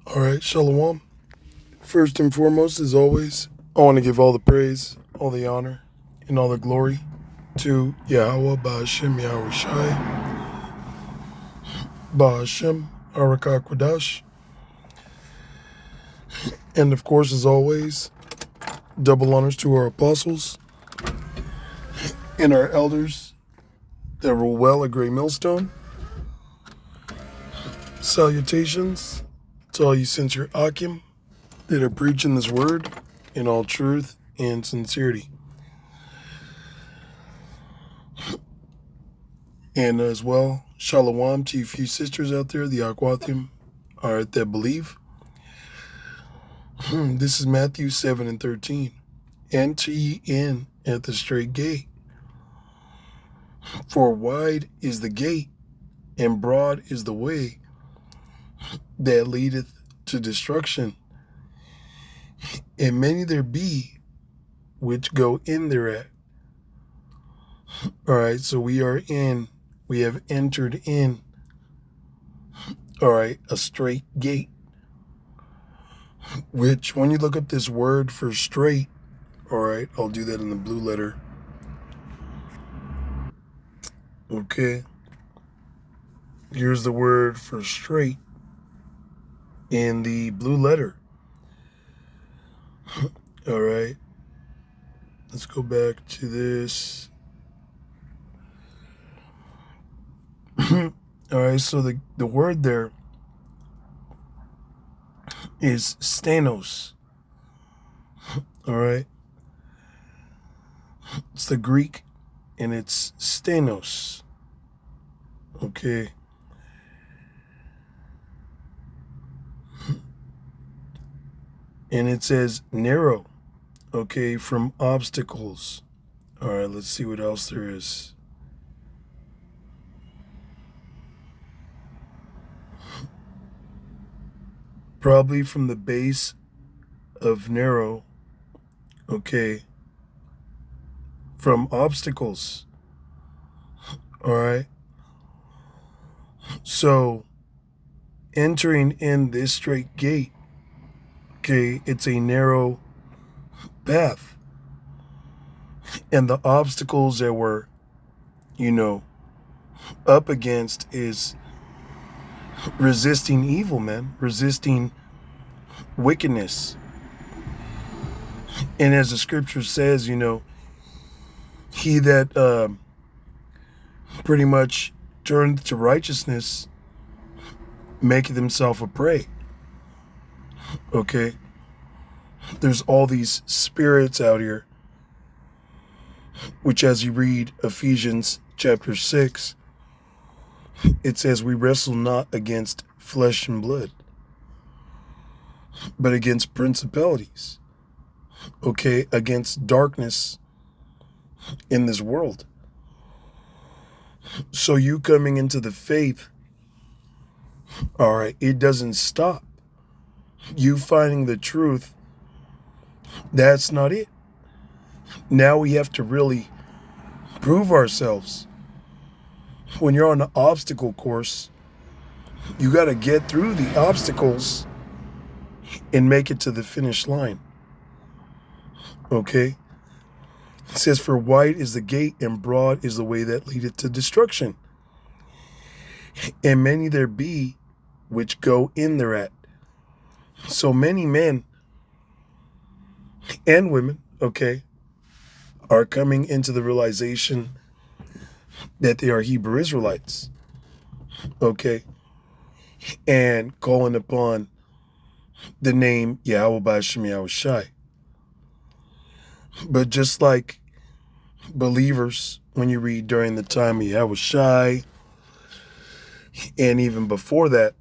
All right, Shalom. First and foremost, as always, I want to give all the praise, all the honor, and all the glory to Yahweh, Ba'ashem, Yahweh Shai, Ba'ashem, Arakakwadash, and of course, as always, double honors to our apostles and our elders that rule well at Great Millstone. Salutations to all you sincere Akim that are preaching this word in all truth and sincerity. And as well, Shalom to you few sisters out there, the Aquathium, alright, that believe. This is Matthew 7 and 13. Enter ye in at the strait gate. For wide is the gate, and broad is the way that leadeth to destruction. And many there be which go in thereat. Alright, so we have entered in, alright, a strait gate. Which, when you look up this word for straight, alright, I'll do that in the blue letter. Okay. Here's the word for straight in the blue letter. Alright. Let's go back to this. Alright, so the word there is stenos. Alright. It's the Greek, and it's stenos. Okay. And it says narrow. Okay, from obstacles. Alright, let's see what else there is. Probably from the base of narrow. Okay. From obstacles. Alright. So, entering in this straight gate, okay, it's a narrow path. And the obstacles that we're, up against is resisting evil, man. Resisting wickedness. And as the scripture says, he that pretty much turned to righteousness maketh himself a prey. Okay? There's all these spirits out here, which as you read Ephesians chapter 6, it says we wrestle not against flesh and blood, but against principalities. Okay? Against darkness in this world. So you coming into the faith, all right, it doesn't stop. You finding the truth, that's not it. Now we have to really prove ourselves. When you're on the obstacle course, you got to get through the obstacles and make it to the finish line. Okay? It says, for wide is the gate and broad is the way that leadeth to destruction. And many there be which go in thereat. So many men and women, okay, are coming into the realization that they are Hebrew Israelites. Okay? And calling upon the name Yahweh Ba'ashem Yahweh Shai. But just like believers, when you read during the time of Yahweh Shai, and even before that,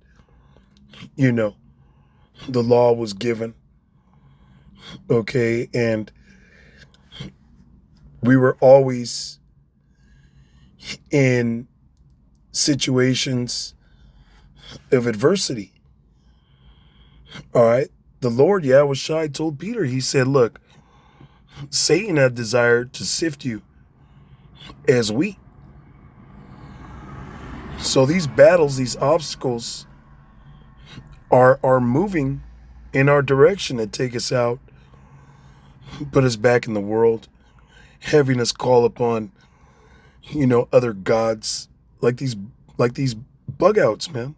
the law was given. Okay, and we were always in situations of adversity. All right. The Lord Yahweh Shai told Peter, he said, look, Satan had desired to sift you as wheat. So these battles, these obstacles are moving in our direction to take us out, put us back in the world, having us call upon, other gods like these bug outs, man.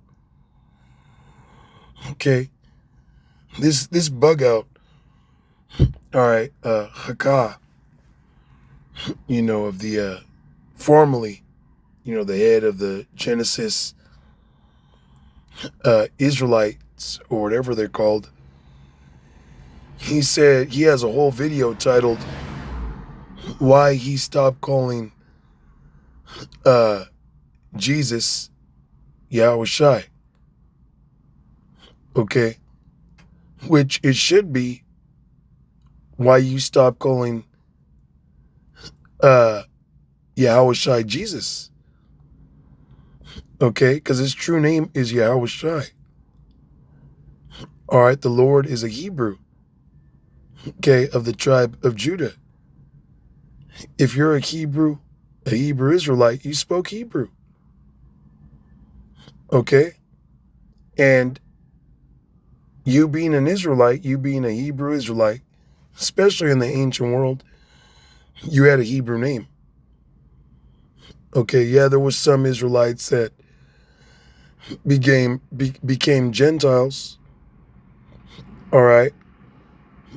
Okay. This bug out, all right, Haka, of the formerly, the head of the Genesis Israelites or whatever they're called. He said he has a whole video titled "Why He Stopped Calling Jesus Yahweh Shai." Okay, which it should be why you stop calling uh Yahweh Shai Jesus. Okay, because his true name is Yahweh Shai. All right, the Lord is a Hebrew. Okay, of the tribe of Judah. If you're a Hebrew Israelite, you spoke Hebrew. Okay, and you being an Israelite, you being a Hebrew Israelite, especially in the ancient world, you had a Hebrew name. Okay, yeah, there was some Israelites that became Gentiles. All right,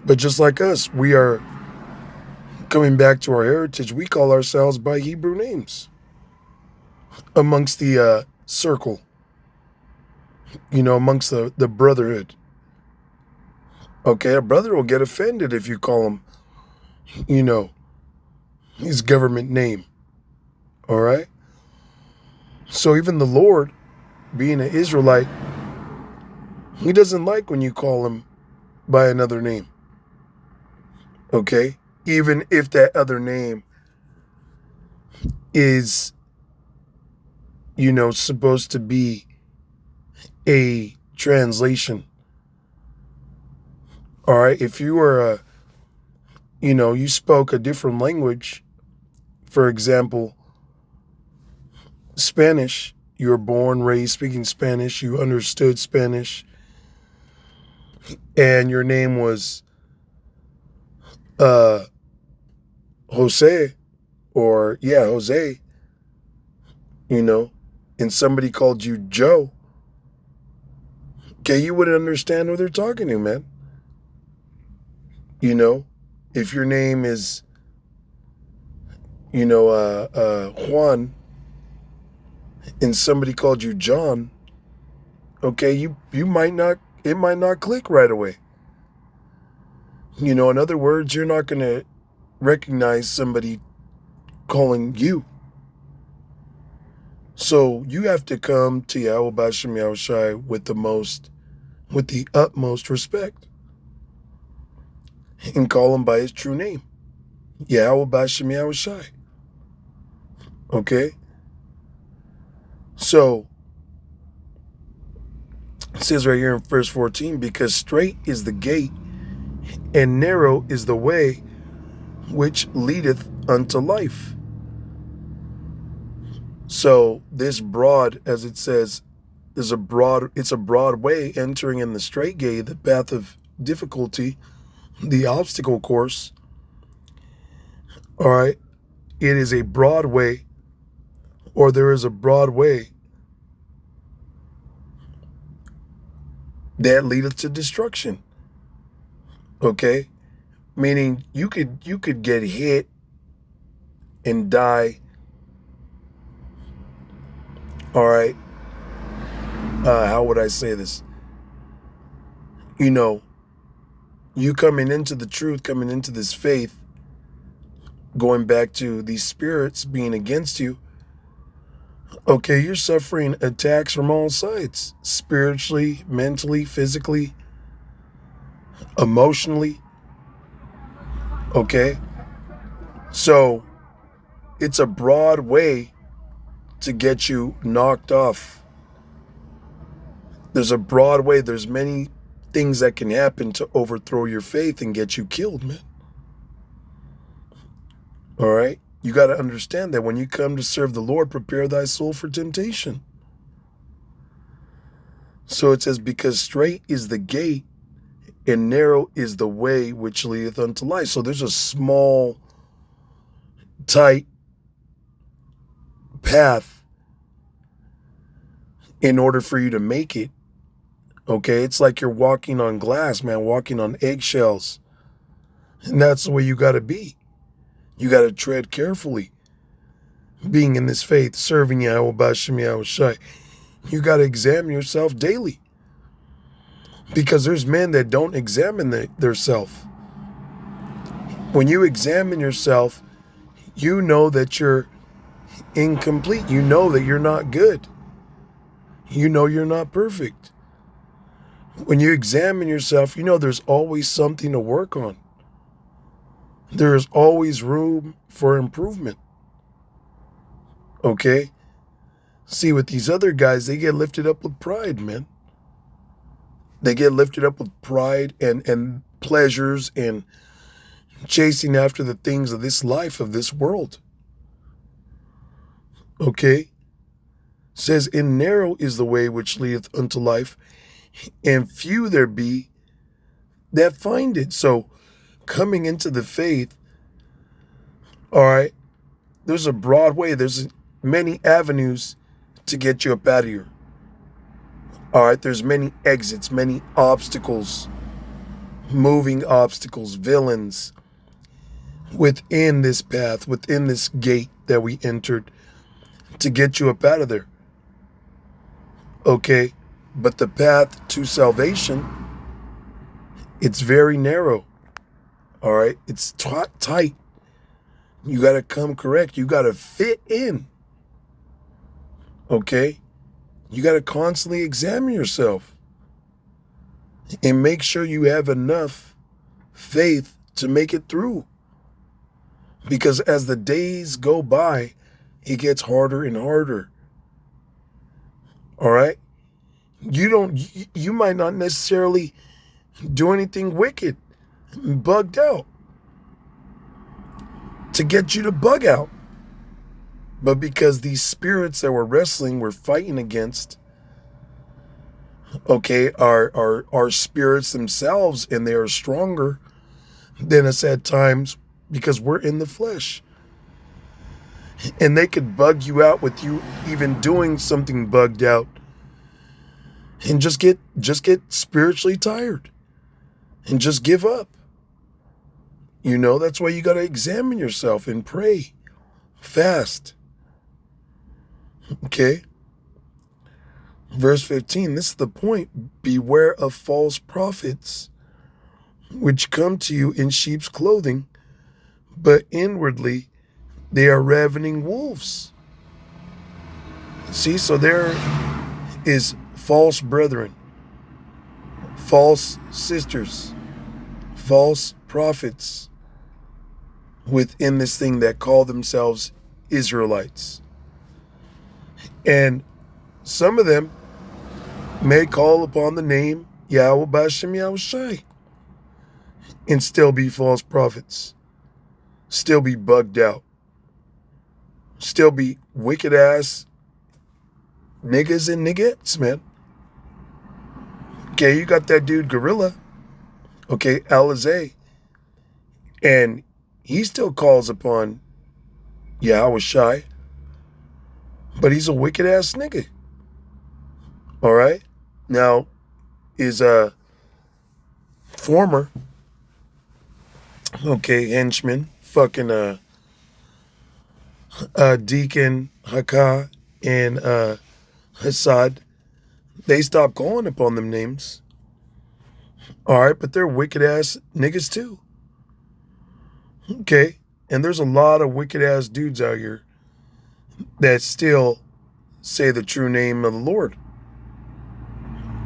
but just like us, we are coming back to our heritage. We call ourselves by Hebrew names amongst the circle, amongst the brotherhood. Okay, a brother will get offended if you call him, his government name. All right. So even the Lord, being an Israelite, he doesn't like when you call him by another name. Okay, even if that other name is, supposed to be a translation. All right, if you were you spoke a different language, for example, Spanish, you were born, raised speaking Spanish, you understood Spanish, and your name was Jose, or Jose, and somebody called you Joe, okay, you wouldn't understand what they're talking to, man. If your name is, Juan, and somebody called you John, okay, you might not, it might not click right away. In other words, you're not going to recognize somebody calling you. So you have to come to Yahweh Bashem Yahweh Shai with the utmost respect, and call him by his true name, Yahweh Bashem Yahweh Shai. Okay? So it says right here in verse 14, because strait is the gate and narrow is the way which leadeth unto life. So this broad, as it says, it's a broad way entering in the straight gate, the path of difficulty, the obstacle course. All right. It is a broad way, or there is a broad way that leadeth to destruction. Okay? Meaning you could get hit and die. All right. How would I say this? You coming into the truth, coming into this faith, going back to these spirits being against you. Okay, you're suffering attacks from all sides, spiritually, mentally, physically, emotionally. Okay? So it's a broad way to get you knocked off. There's a broad way. There's many things that can happen to overthrow your faith and get you killed, man. All right? You got to understand that when you come to serve the Lord, prepare thy soul for temptation. So it says, because strait is the gate and narrow is the way which leadeth unto life. So there's a small, tight path in order for you to make it. Okay, it's like you're walking on glass, man, walking on eggshells. And that's the way you got to be. You got to tread carefully. Being in this faith, serving Yahweh Bashem Yahweh Shai, you got to examine yourself daily. Because there's men that don't examine their self. When you examine yourself, you know that you're incomplete. You know that you're not good. You know you're not perfect. When you examine yourself, you know there's always something to work on. There is always room for improvement. Okay? See, with these other guys, they get lifted up with pride, man. They get lifted up with pride and pleasures and chasing after the things of this life, of this world. Okay? It says, and narrow is the way which leadeth unto life, and few there be that find it. So coming into the faith, all right, there's a broad way. There's many avenues to get you up out of here. All right, there's many exits, many obstacles, moving obstacles, villains within this path, within this gate that we entered to get you up out of there. Okay, but the path to salvation, it's very narrow. All right, it's tight. You got to come correct. You got to fit in. Okay, you got to constantly examine yourself and make sure you have enough faith to make it through. Because as the days go by, it gets harder and harder. All right, you might not necessarily do anything wicked, bugged out, to get you to bug out. But because these spirits that we're fighting against, okay, are spirits themselves, and they are stronger than us at times because we're in the flesh. And they could bug you out with you even doing something bugged out and just get spiritually tired and just give up. You know, that's why you got to examine yourself and pray, fast. Okay? Verse 15, this is the point. Beware of false prophets, which come to you in sheep's clothing, but inwardly they are ravening wolves. See, so there is false brethren, false sisters, false prophets within this thing that call themselves Israelites. And some of them may call upon the name Yahweh Bashem Yahweh Shai and still be false prophets, still be bugged out, still be wicked ass niggas and niggettes, man. Okay, you got that dude Gorilla, okay, Alizé, and he still calls upon Yahweh Shai, but he's a wicked ass nigga. All right? Now, is a former, okay, henchman, fucking Deacon Haka and Hassad, they stopped calling upon them names. All right, but they're wicked ass niggas too. Okay, and there's a lot of wicked ass dudes out here that still say the true name of the Lord.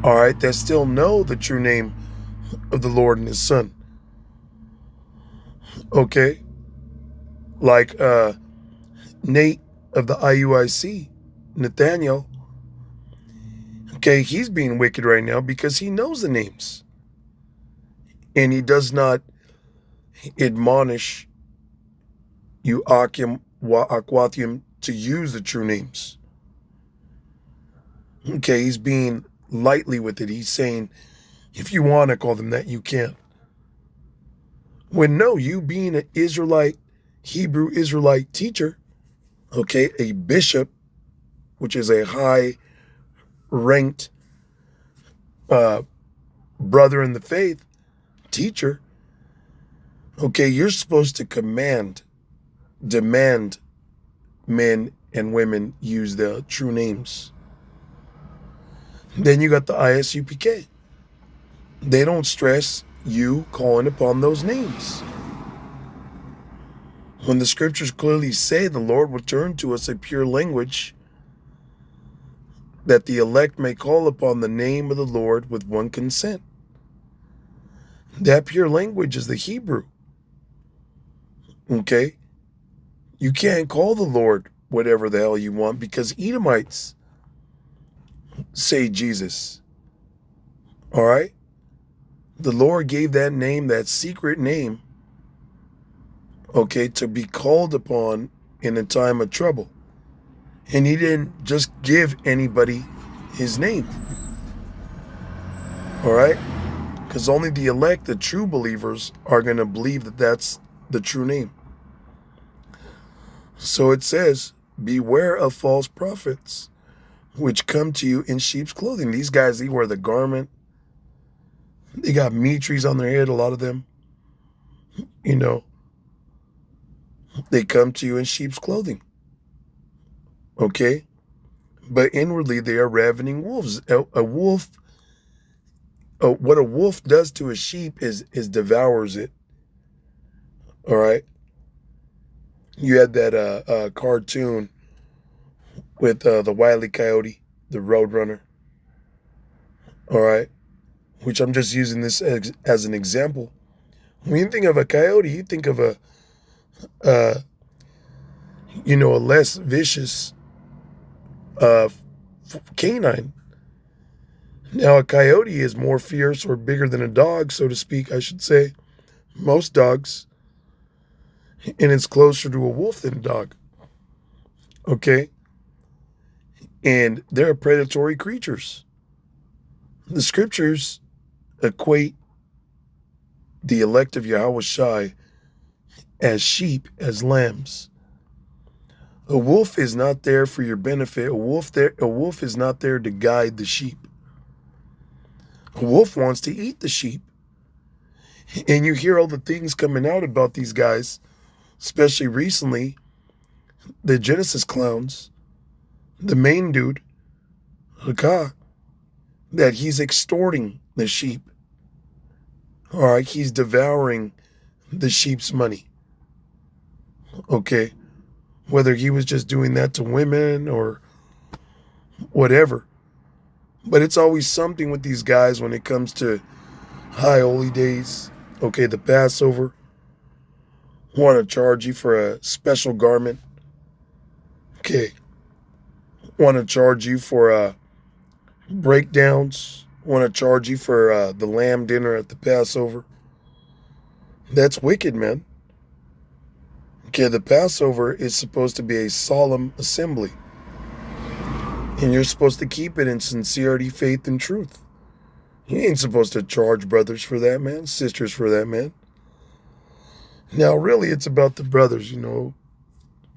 All right, that still know the true name of the Lord and His Son. Okay, like Nate of the IUIC, Nathaniel. Okay, he's being wicked right now because he knows the names. And he does not admonish you, Akim, Wa Akwathium, to use the true names. Okay, he's being lightly with it. He's saying, if you want to call them that, you can. When no, you being an Israelite, Hebrew Israelite teacher, okay, a bishop, which is a high ranked brother in the faith, teacher, okay, you're supposed to demand men and women use the true names. Then you got the ISUPK. They don't stress you calling upon those names. When the scriptures clearly say the Lord will turn to us a pure language, that the elect may call upon the name of the Lord with one consent. That pure language is the Hebrew. Okay? You can't call the Lord whatever the hell you want because Edomites say Jesus. All right? The Lord gave that name, that secret name, okay, to be called upon in a time of trouble. And he didn't just give anybody his name. All right? Because only the elect, the true believers, are going to believe that that's the true name. So it says, beware of false prophets, which come to you in sheep's clothing. These guys, they wear the garment. They got mitres on their head, a lot of them. You know, they come to you in sheep's clothing. Okay? But inwardly, they are ravening wolves. A wolf, what a wolf does to a sheep is devours it. All right? You had that cartoon with the Wile E. Coyote, the Roadrunner. All right? Which I'm just using this as an example. When you think of a coyote, you think of a less vicious canine. Now, a coyote is more fierce or bigger than a dog, so to speak, I should say. Most dogs. And it's closer to a wolf than a dog. Okay? And they're predatory creatures. The scriptures equate the elect of Yahweh Shai as sheep, as lambs. A wolf is not there for your benefit. A wolf is not there to guide the sheep. A wolf wants to eat the sheep. And you hear all the things coming out about these guys, especially recently, the Genesis clowns, the main dude, Hakah, that he's extorting the sheep. All right, he's devouring the sheep's money. Okay, whether he was just doing that to women or whatever. But it's always something with these guys when it comes to high holy days. Okay, the Passover. Want to charge you for a special garment. Okay. Want to charge you for breakdowns. Want to charge you for the lamb dinner at the Passover. That's wicked, man. Okay, the Passover is supposed to be a solemn assembly. And you're supposed to keep it in sincerity, faith, and truth. You ain't supposed to charge brothers for that, man. Sisters for that, man. Now, really, it's about the brothers,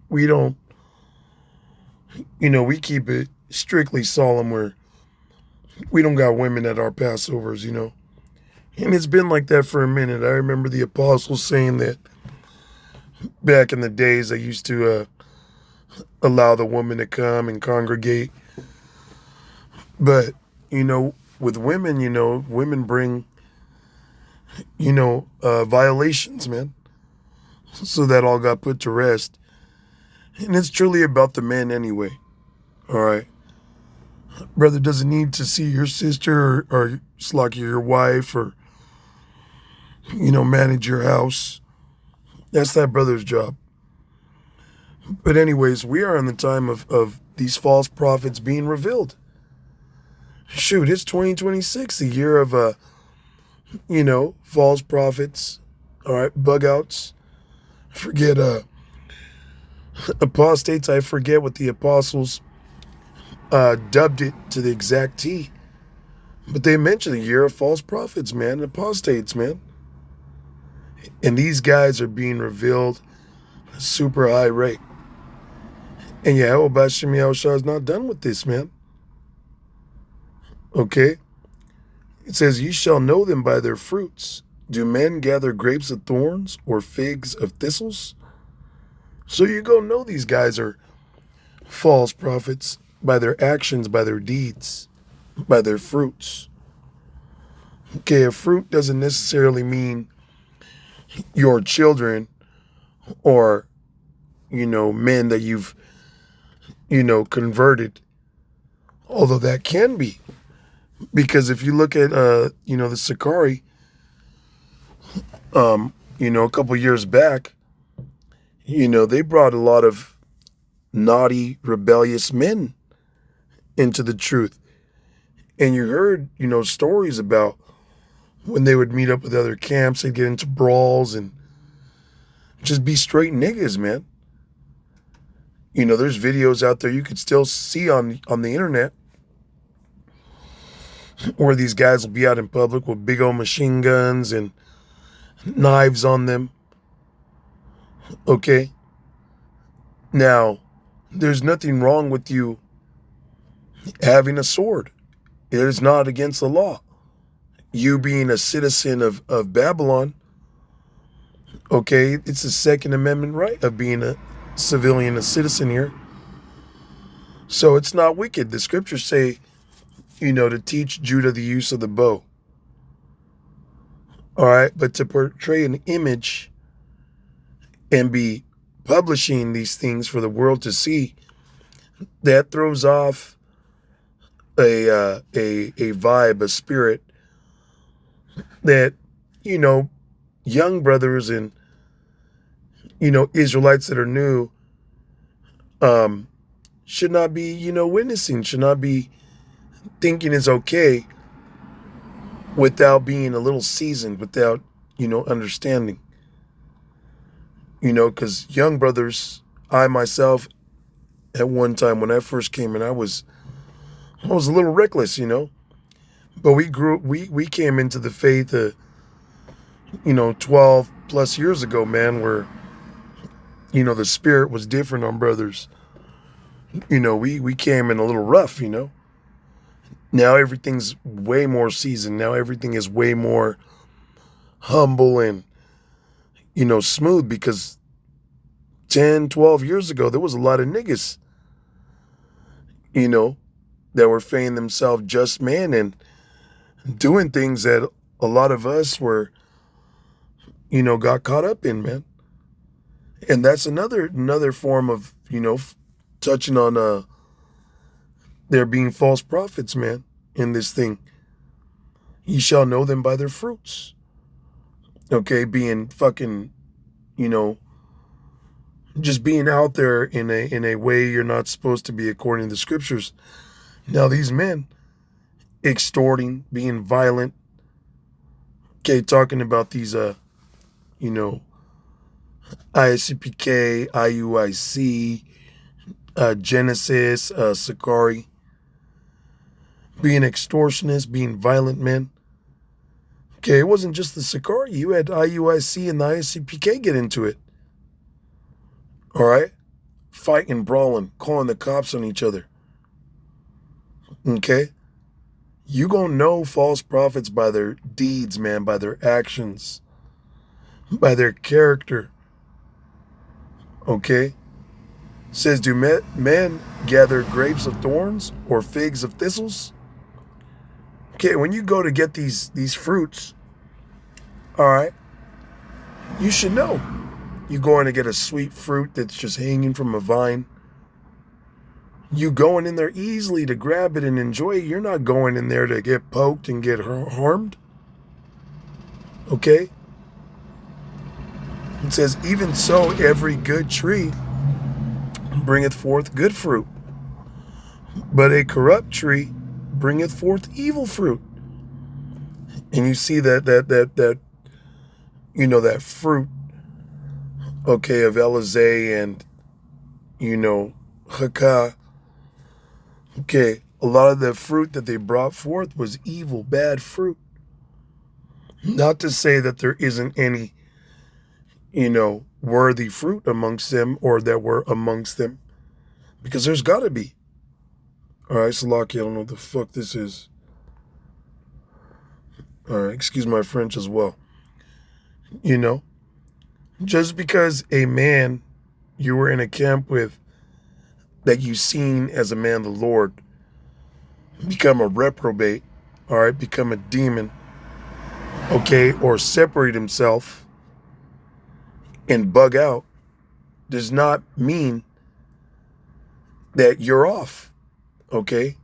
We don't, we keep it strictly solemn where we don't got women at our Passovers, And it's been like that for a minute. I remember the apostles saying that back in the days they used to allow the woman to come and congregate. But, with women, women bring, violations, man. So that all got put to rest. And it's truly about the men anyway. All right. Brother doesn't need to see your sister or Slocky, your wife, or, manage your house. That's that brother's job. But anyways, we are in the time of these false prophets being revealed. Shoot, it's 2026, the year of, false prophets. All right, bug outs. Forget apostates. I forget what the apostles dubbed it to the exact T. But they mention the year of false prophets, man, and apostates, man. And these guys are being revealed at a super high rate. And Yahweh Bashem Yahushua is not done with this, man. Okay? It says, ye shall know them by their fruits. Do men gather grapes of thorns or figs of thistles? So you go know these guys are false prophets by their actions, by their deeds, by their fruits. Okay, a fruit doesn't necessarily mean your children or, men that you've, converted. Although that can be. Because if you look at, the Sakari, a couple years back, they brought a lot of naughty, rebellious men into the truth. And you heard, stories about when they would meet up with other camps, they'd get into brawls and just be straight niggas, man. There's videos out there you could still see on the internet where these guys will be out in public with big old machine guns and knives on them. Okay? Now, there's nothing wrong with you having a sword. It is not against the law. You being a citizen of Babylon, okay, it's a Second Amendment right of being a civilian, a citizen here. So it's not wicked. The scriptures say, to teach Judah the use of the bow. All right, but to portray an image and be publishing these things for the world to see, that throws off a vibe, a spirit that, young brothers and, Israelites that are new should not be, witnessing, should not be thinking is okay without being a little seasoned, without, understanding. Because young brothers, I myself, at one time when I first came in, I was a little reckless, But we came into the faith, 12 plus years ago, man, where, the spirit was different on brothers. We came in a little rough, Now everything's way more seasoned. Now everything is way more humble and, smooth, because 10, 12 years ago, there was a lot of niggas, that were feigning themselves just man and doing things that a lot of us were, got caught up in, man. And that's another form of, touching on there being false prophets, man, in this thing. Ye shall know them by their fruits. Okay, being fucking, just being out there in a way you're not supposed to be according to the scriptures. Now these men extorting, being violent, okay, talking about these ISCPK, IUIC, Genesis, Sakari, being extortionists, being violent men. Okay, it wasn't just the Sakari. You had IUIC and the ISCPK get into it. All right? Fighting, brawling, calling the cops on each other. Okay? You gonna know false prophets by their deeds, man, by their actions, by their character. Okay? It says, do men gather grapes of thorns or figs of thistles? Okay, when you go to get these fruits, all right, you should know. You going to get a sweet fruit that's just hanging from a vine. You going in there easily to grab it and enjoy it. You're not going in there to get poked and get harmed. Okay? It says, even so, every good tree bringeth forth good fruit, but a corrupt tree bringeth forth evil fruit. And you see that that fruit, okay, of Elazeh and, Hakah. Okay, a lot of the fruit that they brought forth was evil, bad fruit. Not to say that there isn't any, worthy fruit amongst them or that were amongst them, because there's got to be. All right, Salaki, I don't know what the fuck this is. All right, excuse my French as well. Just because a man you were in a camp with that you seen as a man of the Lord become a reprobate, all right, become a demon, okay, or separate himself and bug out, does not mean that you're off, okay?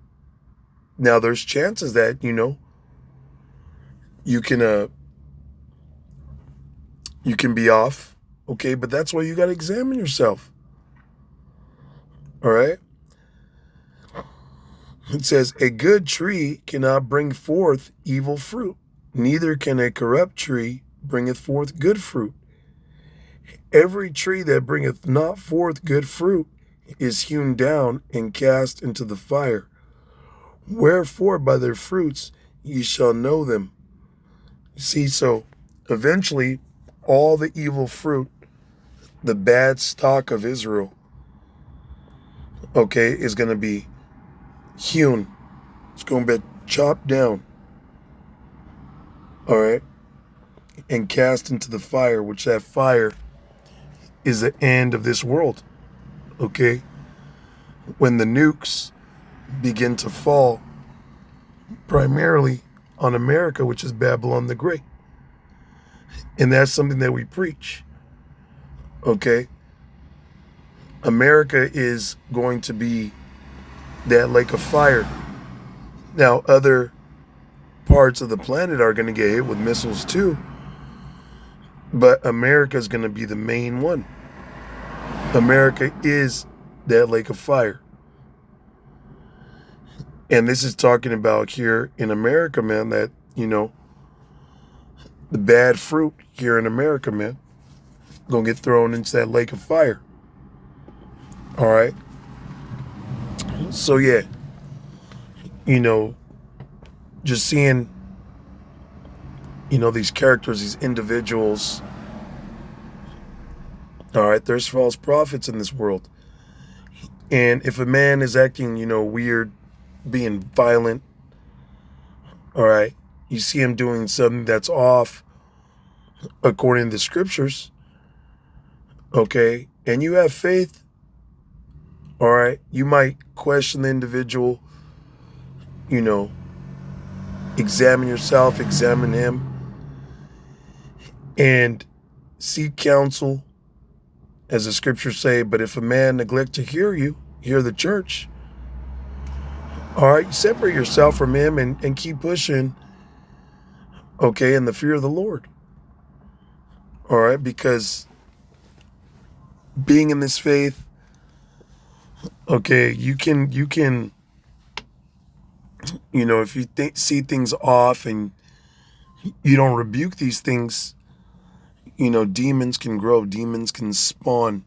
Now, there's chances that, you can be off, okay, but that's why you got to examine yourself, all right? It says, a good tree cannot bring forth evil fruit, neither can a corrupt tree bringeth forth good fruit. Every tree that bringeth not forth good fruit is hewn down and cast into the fire. Wherefore by their fruits ye shall know them. See, so eventually all the evil fruit, the bad stock of Israel, okay, is going to be hewn. It's going to be chopped down, all right, and cast into the fire, which that fire is the end of this world, okay? When the nukes begin to fall, primarily on America, which is Babylon the Great. And that's something that we preach, okay? America is going to be that lake of fire. Now, other parts of the planet are going to get hit with missiles too, but America is going to be the main one. America is that lake of fire. And this is talking about here in America, man, that, the bad fruit here in America, man, going to get thrown into that lake of fire. All right. So, yeah, just seeing, these characters, these individuals. All right, there's false prophets in this world. And if a man is acting, weird, being violent, all right, you see him doing something that's off according to the scriptures, okay, and you have faith, all right, you might question the individual, examine yourself, examine him, and seek counsel, as the scriptures say. But if a man neglect to hear the church, all right, separate yourself from him and keep pushing, okay, in the fear of the Lord. All right, because being in this faith, okay, you can, if you see things off and you don't rebuke these things, demons can grow, demons can spawn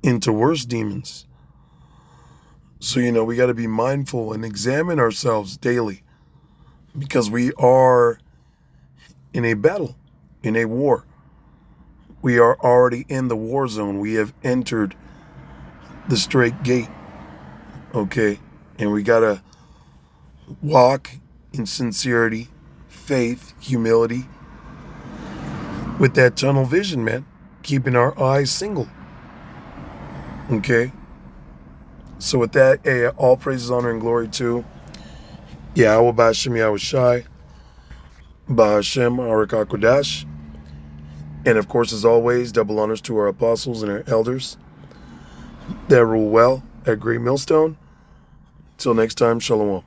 into worse demons. So, we got to be mindful and examine ourselves daily, because we are in a battle, in a war. We are already in the war zone. We have entered the Strait gate, okay? And we got to walk in sincerity, faith, humility, with that tunnel vision, man, keeping our eyes single, okay? So with that, all praises, honor, and glory to Yahweh B'Hashem Yahweh Shai, B'Hashem Arak HaKodash. And of course, as always, double honors to our apostles and our elders that rule well at Great Millstone. Till next time, Shalom.